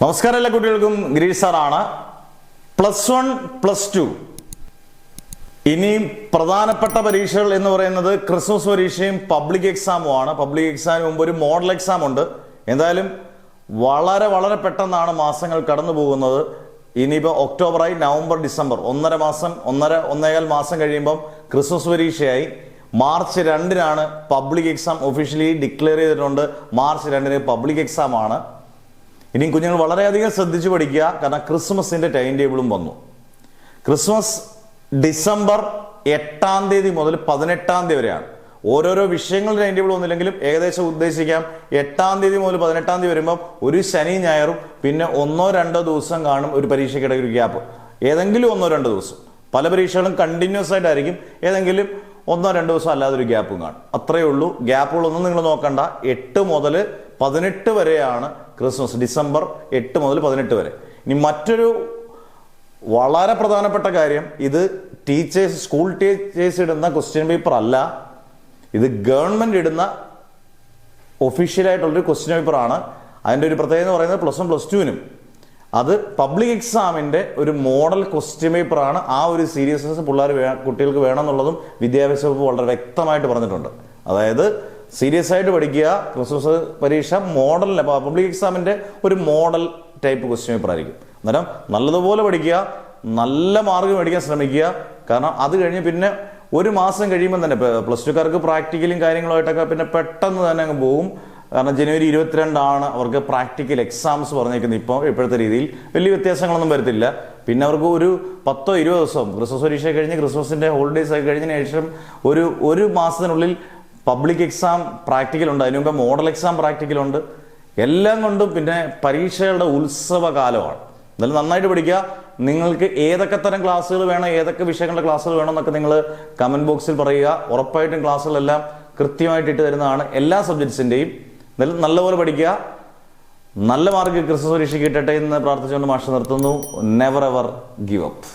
നമസ്കാരം എല്ലാ കുട്ടികൾക്കും ഗിരീഷ് സാറാണ്. +1 +2 ഇനിയും പ്രധാനപ്പെട്ട പരീക്ഷകൾ എന്ന് പറയുന്നത് ക്രിസ്മസ് പരീക്ഷയും പബ്ലിക് എക്സാമുമാണ്. പബ്ലിക് എക്സാമിന് മുമ്പ് ഒരു മോഡൽ എക്സാം ഉണ്ട്. എന്തായാലും വളരെ വളരെ പെട്ടെന്നാണ് മാസങ്ങൾ കടന്നു പോകുന്നത്. ഇനിയിപ്പോൾ ഒക്ടോബറായി, നവംബർ, ഡിസംബർ, ഒന്നേകാൽ മാസം കഴിയുമ്പം ക്രിസ്മസ് പരീക്ഷയായി. മാർച്ച് 2-നാണ് പബ്ലിക് എക്സാം ഒഫീഷ്യലി ഡിക്ലെയർ ചെയ്തിട്ടുണ്ട്. മാർച്ച് 2-ന് പബ്ലിക് എക്സാം ആണ്. ഇനിയും കുഞ്ഞുങ്ങൾ വളരെയധികം ശ്രദ്ധിച്ചു പഠിക്കുക, കാരണം ക്രിസ്മസിന്റെ ടൈം ടേബിളും വന്നു. ക്രിസ്മസ് ഡിസംബർ 8-ാം തീയതി മുതൽ 18-ാം തീയതി വരെയാണ്. ഓരോരോ വിഷയങ്ങളുടെ ടൈം ടേബിൾ ഒന്നുമില്ലെങ്കിലും ഏകദേശം ഉദ്ദേശിക്കാം 8-ാം തീയതി മുതൽ 18-ാം തീയതി വരുമ്പോൾ ഒരു ശനി ഞായറും പിന്നെ 1-2 ദിവസം കാണും ഒരു പരീക്ഷയ്ക്കിടയിൽ ഒരു ഗ്യാപ്പ്. ഏതെങ്കിലും 1-2 ദിവസം. പല പരീക്ഷകളും കണ്ടിന്യൂസ് ആയിട്ടായിരിക്കും, ഏതെങ്കിലും 1-2 ദിവസം അല്ലാതെ ഒരു ഗ്യാപ്പും കാണും. അത്രയേ ഉള്ളൂ. ഗ്യാപ്പുകളൊന്നും നിങ്ങൾ നോക്കണ്ട. 8 മുതൽ 18 വരെയാണ് ക്രിസ്മസ്. ഡിസംബർ 8 മുതൽ 18 വരെ. ഇനി മറ്റൊരു വളരെ പ്രധാനപ്പെട്ട കാര്യം, ഇത് സ്കൂൾ ടീച്ചേഴ്സ് ഇടുന്ന ക്വസ്റ്റ്യൻ പേപ്പർ അല്ല. ഇത് ഗവൺമെന്റ് ഇടുന്ന ഒഫീഷ്യലായിട്ടുള്ളൊരു ക്വസ്റ്റ്യൻ പേപ്പർ ആണ്. അതിൻ്റെ ഒരു പ്രത്യേകത എന്ന് പറയുന്നത് +1 +2-നും അത് പബ്ലിക് എക്സാമിന്റെ ഒരു മോഡൽ ക്വസ്റ്റ്യൻ പേപ്പർ ആണ്. ആ ഒരു സീരിയസ്നെസ് കുട്ടികൾക്ക് വേണമെന്നുള്ളതും വിദ്യാഭ്യാസ വകുപ്പ് വളരെ വ്യക്തമായിട്ട് പറഞ്ഞിട്ടുണ്ട്. അതായത് സീരിയസ് ആയിട്ട് പഠിക്കുക. ക്രിസ്മസ് പരീക്ഷ മോഡൽ പബ്ലിക് എക്സാമിന്റെ ഒരു മോഡൽ ടൈപ്പ് ക്വസ്റ്റ്യൻ പേപ്പർ ആയിരിക്കും. അന്നേരം നല്ലതുപോലെ പഠിക്കുക, നല്ല മാർക്ക് മേടിക്കാൻ ശ്രമിക്കുക. കാരണം അത് കഴിഞ്ഞ് പിന്നെ ഒരു മാസം കഴിയുമ്പോൾ തന്നെ +2കാർക്ക് പ്രാക്ടിക്കലും കാര്യങ്ങളുമായിട്ടൊക്കെ പിന്നെ പെട്ടെന്ന് തന്നെ അങ്ങ് പോകും. കാരണം ജനുവരി 22 അവർക്ക് പ്രാക്ടിക്കൽ എക്സാംസ് പറഞ്ഞേക്കുന്നത്. ഇപ്പോഴത്തെ രീതിയിൽ വലിയ വ്യത്യാസങ്ങളൊന്നും വരത്തില്ല. പിന്നെ അവർക്ക് ഒരു 10-20 ദിവസം ക്രിസ്മസ് പരീക്ഷ കഴിഞ്ഞ് ക്രിസ്മസിന്റെ ഹോളിഡേയ്സ് ഒക്കെ കഴിഞ്ഞതിന് ശേഷം ഒരു മാസത്തിനുള്ളിൽ പബ്ലിക് എക്സാം പ്രാക്ടിക്കൽ ഉണ്ട്. അതിനു മുമ്പ് മോഡൽ എക്സാം പ്രാക്ടിക്കൽ ഉണ്ട്. എല്ലാം കൊണ്ടും പിന്നെ പരീക്ഷകളുടെ ഉത്സവകാലമാണ്. എന്നാലും നന്നായിട്ട് പഠിക്കുക. നിങ്ങൾക്ക് ഏതൊക്കെ തരം ക്ലാസ്സുകൾ വേണം, ഏതൊക്കെ വിഷയങ്ങളുടെ ക്ലാസ്സുകൾ വേണം എന്നൊക്കെ നിങ്ങൾ കമന്റ് ബോക്സിൽ പറയുക. ഉറപ്പായിട്ടും ക്ലാസ്സുകളെല്ലാം കൃത്യമായിട്ട് ഇട്ട് തരുന്നതാണ് എല്ലാ സബ്ജക്ട്സിന്റെയും. നല്ലപോലെ പഠിക്കുക. നല്ല മാർക്ക് ക്രിസ്മസ് പരീക്ഷയ്ക്ക് കിട്ടട്ടെ എന്ന് പ്രാർത്ഥിച്ചുകൊണ്ട് മാഷ് നിർത്തുന്നു. Never ever give up.